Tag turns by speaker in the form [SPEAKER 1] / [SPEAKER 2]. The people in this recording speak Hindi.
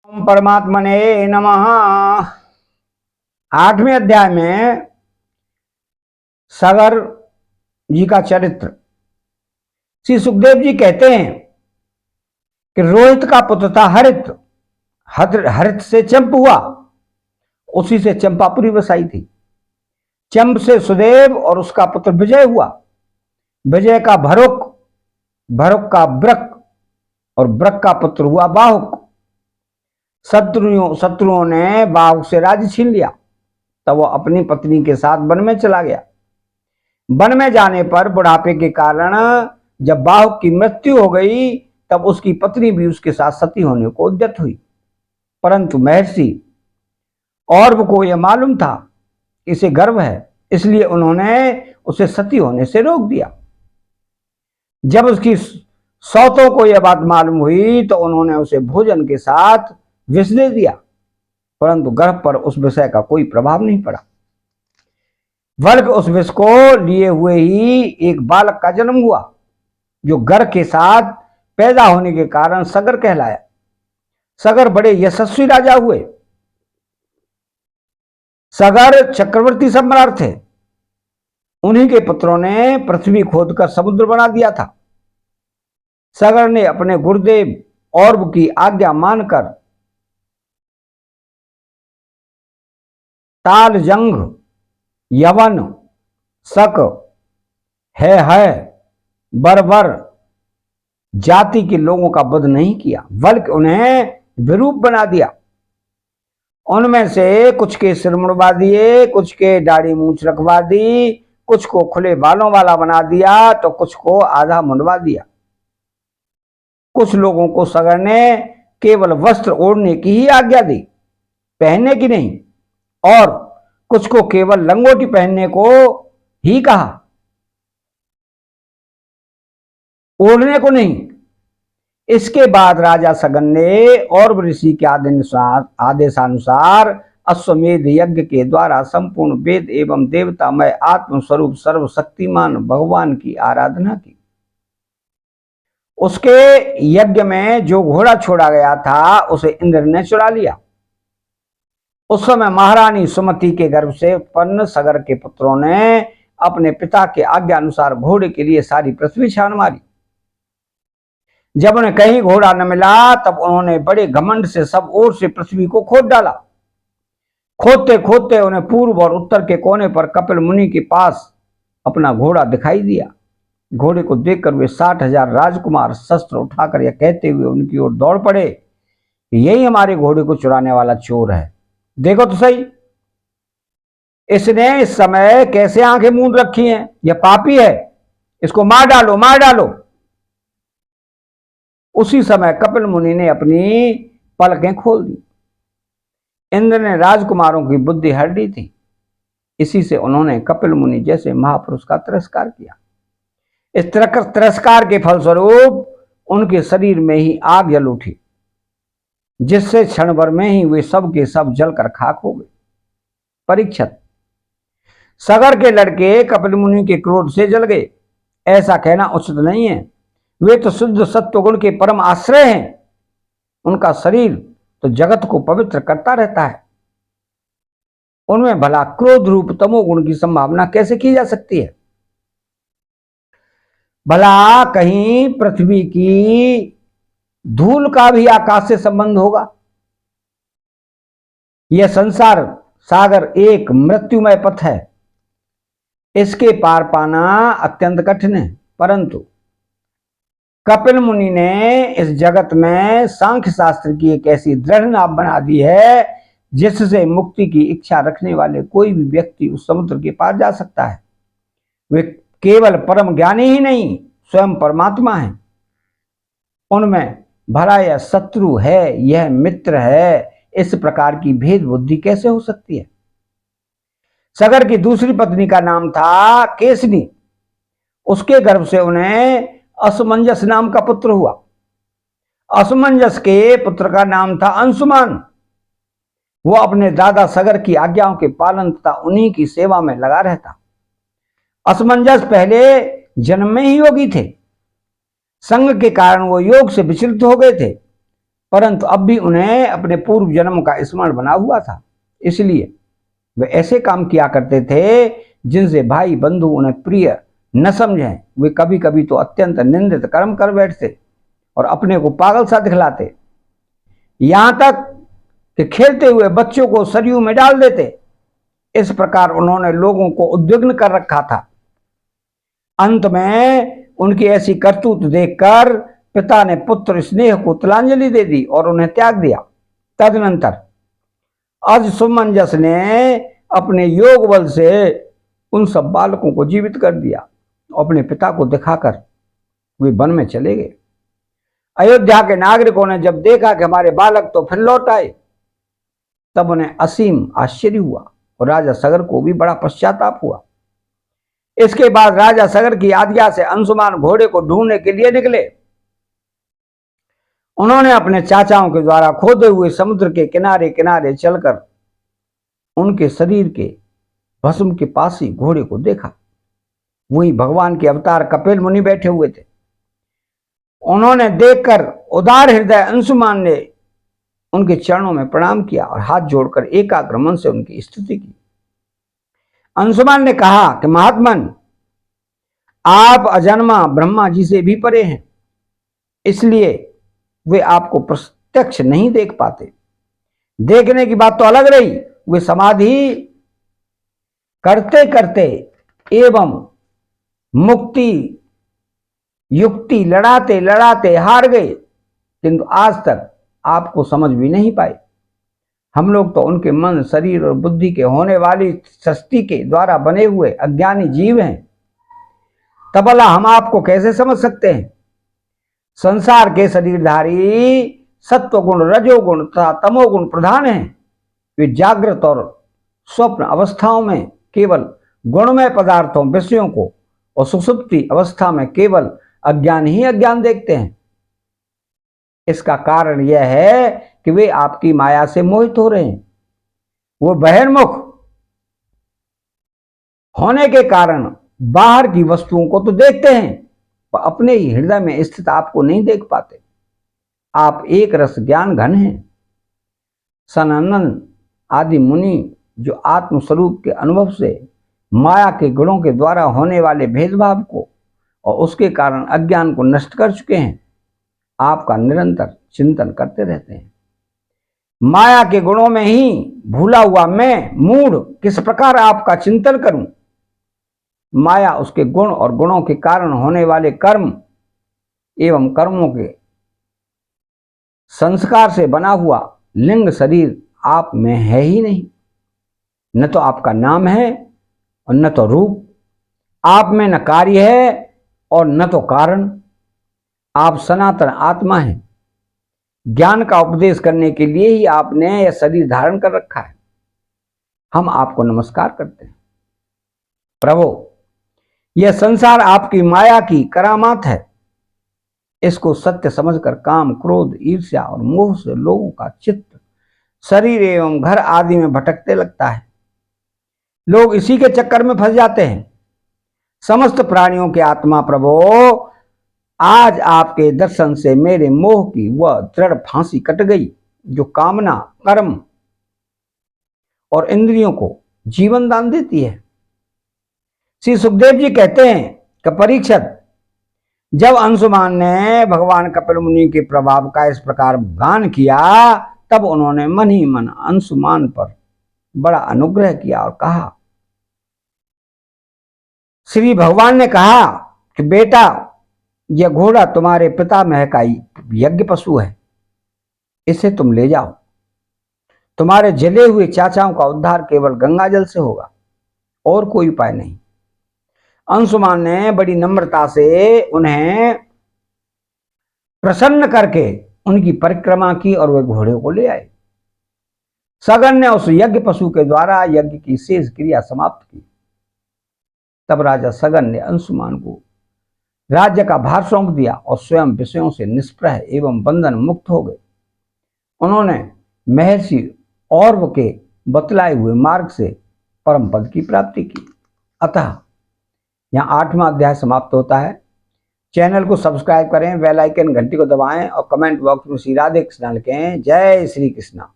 [SPEAKER 1] ओम परमात्मने नमः। 8वें अध्याय में सगर जी का चरित्र। श्री सुखदेव जी कहते हैं कि रोहित का पुत्र था हरित। हरित से चंप हुआ, उसी से चंपापुरी बसाई थी। चंप से सुदेव और उसका पुत्र विजय हुआ। विजय का भरुक, भरुक का ब्रक और ब्रक का पुत्र हुआ बाहुक। शत्रुओं ने बाहुक से राज्य छीन लिया। तब वो अपनी पत्नी के साथ वन में चला गया। वन में जाने पर बुढ़ापे के कारण जब बाहुक की मृत्यु हो गई, तब उसकी पत्नी भी उसके साथ सती होने को उद्यत हुई। परंतु महर्षि औरव को यह मालूम था इसे गर्व है, इसलिए उन्होंने उसे सती होने से रोक दिया। जब उसकी सौतों को यह बात मालूम हुई तो उन्होंने उसे भोजन के साथ विष दे दिया, परंतु गर्भ पर उस विषय का कोई प्रभाव नहीं पड़ा। बल्कि उस विष को लिए हुए ही एक बालक का जन्म हुआ, जो गर्भ के साथ पैदा होने के कारण सगर कहलाया। सगर बड़े यशस्वी राजा हुए। सगर चक्रवर्ती सम्राट थे। उन्हीं के पुत्रों ने पृथ्वी खोदकर समुद्र बना दिया था। सगर ने अपने गुरुदेव औरव की आज्ञा मानकर तालजंग, यवन, शक, है, बर्बर जाति के लोगों का वध नहीं किया, बल्कि उन्हें विरूप बना दिया। उनमें से कुछ के सिर मुड़वा दिए, कुछ के दाढ़ी मूंछ रखवा दी, कुछ को खुले बालों वाला बना दिया तो कुछ को आधा मुंडवा दिया। कुछ लोगों को सगर ने केवल वस्त्र ओढ़ने की ही आज्ञा दी, पहनने की नहीं, और कुछ को केवल लंगोटी पहनने को ही कहा, ओढ़ने को नहीं। इसके बाद राजा सगन ने औरव ऋषि के आदेशानुसार अश्वमेध यज्ञ के द्वारा संपूर्ण वेद एवं देवतामय आत्मस्वरूप सर्वशक्तिमान भगवान की आराधना की। उसके यज्ञ में जो घोड़ा छोड़ा गया था उसे इंद्र ने चुरा लिया। उस समय महारानी सुमति के गर्भ से उत्पन्न सगर के पुत्रों ने अपने पिता के आज्ञा अनुसार घोड़े के लिए सारी पृथ्वी छान मारी। जब उन्हें कहीं घोड़ा न मिला, तब उन्होंने बड़े घमंड से सब ओर से पृथ्वी को खोद डाला। खोदते खोदते उन्हें पूर्व और उत्तर के कोने पर कपिल मुनि के पास अपना घोड़ा दिखाई दिया। घोड़े को देखकर वे 60,000 राजकुमार शस्त्र उठाकर यह कहते हुए उनकी ओर दौड़ पड़े, यही हमारे घोड़े को चुराने वाला चोर है। देखो तो सही, इसने इस समय कैसे आंखें मूंद रखी हैं, यह पापी है, इसको मार डालो, मार डालो। उसी समय कपिल मुनि ने अपनी पलकें खोल दी। इंद्र ने राजकुमारों की बुद्धि हर दी थी। इसी से उन्होंने कपिल मुनि जैसे महापुरुष का तिरस्कार किया। इस तिरस्कार के फलस्वरूप उनके शरीर में ही आग जल उठी, जिससे क्षण भर में ही वे सब के सब जलकर खाक हो गए। परीक्षित, सगर के लड़के कपिल मुनि के क्रोध से जल गए, ऐसा कहना उचित नहीं है। वे तो शुद्ध सत्वगुण के परम आश्रय हैं। उनका शरीर तो जगत को पवित्र करता रहता है। उनमें भला क्रोध रूप तमोगुण की संभावना कैसे की जा सकती है? भला कहीं पृथ्वी की धूल का भी आकाश से संबंध होगा? यह संसार सागर एक मृत्युमय पथ है। इसके पार पाना अत्यंत कठिन है, परंतु कपिल मुनि ने इस जगत में सांख्य शास्त्र की एक ऐसी दृढ़ नाव बना दी है, जिससे मुक्ति की इच्छा रखने वाले कोई भी व्यक्ति उस समुद्र के पार जा सकता है। वे केवल परम ज्ञानी ही नहीं, स्वयं परमात्मा हैं। उनमें भला यह शत्रु है, यह मित्र है, इस प्रकार की भेद बुद्धि कैसे हो सकती है? सगर की दूसरी पत्नी का नाम था केसनी। उसके गर्भ से उन्हें असमंजस नाम का पुत्र हुआ। असमंजस के पुत्र का नाम था अंशुमान। वो अपने दादा सगर की आज्ञाओं के पालन तथा उन्हीं की सेवा में लगा रहता। असमंजस पहले जन्म में ही योगी थे। संग के कारण वो योग से विचलित हो गए थे, परंतु अब भी उन्हें अपने पूर्व जन्म का स्मरण बना हुआ था, इसलिए वे ऐसे काम किया करते थे जिनसे भाई बंधु उन्हें प्रिय न समझें। वे कभी कभी तो अत्यंत निंदित कर्म कर बैठते और अपने को पागल सा दिखलाते, यहां तक कि खेलते हुए बच्चों को सरयू में डाल देते। इस प्रकार उन्होंने लोगों को उद्विग्न कर रखा था। अंत में उनकी ऐसी करतूत देखकर पिता ने पुत्र स्नेह को तिलांजलि दे दी और उन्हें त्याग दिया। तदनंतर अज सुमंजस ने अपने योग बल से उन सब बालकों को जीवित कर दिया। अपने पिता को दिखाकर वे वन में चले गए। अयोध्या के नागरिकों ने जब देखा कि हमारे बालक तो फिर लौट आए, तब उन्हें असीम आश्चर्य हुआ और राजा सगर को भी बड़ा पश्चाताप हुआ। इसके बाद राजा सगर की आज्ञा से अंशुमान घोड़े को ढूंढने के लिए निकले। उन्होंने अपने चाचाओं के द्वारा खोदे हुए समुद्र के किनारे किनारे चलकर उनके शरीर के भस्म के पास ही घोड़े को देखा। वही भगवान के अवतार कपिल मुनि बैठे हुए थे। उन्होंने देखकर उदार हृदय अंशुमान ने उनके चरणों में प्रणाम किया और हाथ जोड़कर एकाग्र मन से उनकी स्तुति की। अंशुमान ने कहा कि महात्मन, आप अजन्मा ब्रह्मा जी से भी परे हैं, इसलिए वे आपको प्रत्यक्ष नहीं देख पाते। देखने की बात तो अलग रही, वे समाधि करते करते एवं मुक्ति युक्ति लड़ाते लड़ाते हार गए, किंतु आज तक आपको समझ भी नहीं पाए। हम लोग तो उनके मन, शरीर और बुद्धि के होने वाली सृष्टि के द्वारा बने हुए अज्ञानी जीव हैं, तब भला हम आपको कैसे समझ सकते हैं। संसार के शरीरधारी सत्वगुण, रजोगुण तथा तमोगुण प्रधान हैं। वे जागृत और स्वप्न अवस्थाओं में केवल गुणमय पदार्थों, विषयों को और सुषुप्ति अवस्था में केवल अज्ञान ही अज्ञान देखते हैं। इसका कारण यह है कि वे आपकी माया से मोहित हो रहे हैं। वो बहिर्मुख होने के कारण बाहर की वस्तुओं को तो देखते हैं, पर अपने ही हृदय में स्थित आपको नहीं देख पाते। आप एक रस ज्ञान घन हैं। सनानंद आदि मुनि जो आत्मस्वरूप के अनुभव से माया के गुणों के द्वारा होने वाले भेदभाव को और उसके कारण अज्ञान को नष्ट कर चुके हैं, आपका निरंतर चिंतन करते रहते हैं। माया के गुणों में ही भूला हुआ मैं मूढ़ किस प्रकार आपका चिंतन करूं। माया उसके गुण और गुणों के कारण होने वाले कर्म एवं कर्मों के संस्कार से बना हुआ लिंग शरीर आप में है ही नहीं। न तो आपका नाम है और न तो रूप। आप में न कार्य है और न तो कारण। आप सनातन आत्मा हैं। ज्ञान का उपदेश करने के लिए ही आपने यह शरीर धारण कर रखा है। हम आपको नमस्कार करते हैं। प्रभु, यह संसार आपकी माया की करामात है। इसको सत्य समझकर काम, क्रोध, ईर्ष्या और मोह से लोगों का चित्त शरीर एवं घर आदि में भटकते लगता है। लोग इसी के चक्कर में फंस जाते हैं। समस्त प्राणियों के आत्मा प्रभु, आज आपके दर्शन से मेरे मोह की वह दृढ़ फांसी कट गई जो कामना, कर्म और इंद्रियों को जीवन दान देती है। श्री सुखदेव जी कहते हैं कि परीक्षित, जब अंशुमान ने भगवान कपिल मुनि के प्रभाव का इस प्रकार गान किया, तब उन्होंने मन ही मन अंशुमान पर बड़ा अनुग्रह किया और कहा, श्री भगवान ने कहा कि बेटा, यह घोड़ा तुम्हारे पितामह का यज्ञ पशु है, इसे तुम ले जाओ। तुम्हारे जले हुए चाचाओं का उद्धार केवल गंगा जल से होगा, और कोई उपाय नहीं। अंशुमान ने बड़ी नम्रता से उन्हें प्रसन्न करके उनकी परिक्रमा की और वे घोड़े को ले आए। सगन ने उस यज्ञ पशु के द्वारा यज्ञ की शेष क्रिया समाप्त की। तब राजा सगन ने अंशुमान को राज्य का भार सौंप दिया और स्वयं विषयों से निष्प्रह एवं बंधन मुक्त हो गए। उन्होंने महर्षि औरव के बतलाए हुए मार्ग से परम पद की प्राप्ति की। अतः यहाँ 8वां अध्याय समाप्त होता है। चैनल को सब्सक्राइब करें, बेल आइकन घंटी को दबाएं और कमेंट बॉक्स में श्री राधे कृष्णा लिखें। जय श्री कृष्णा।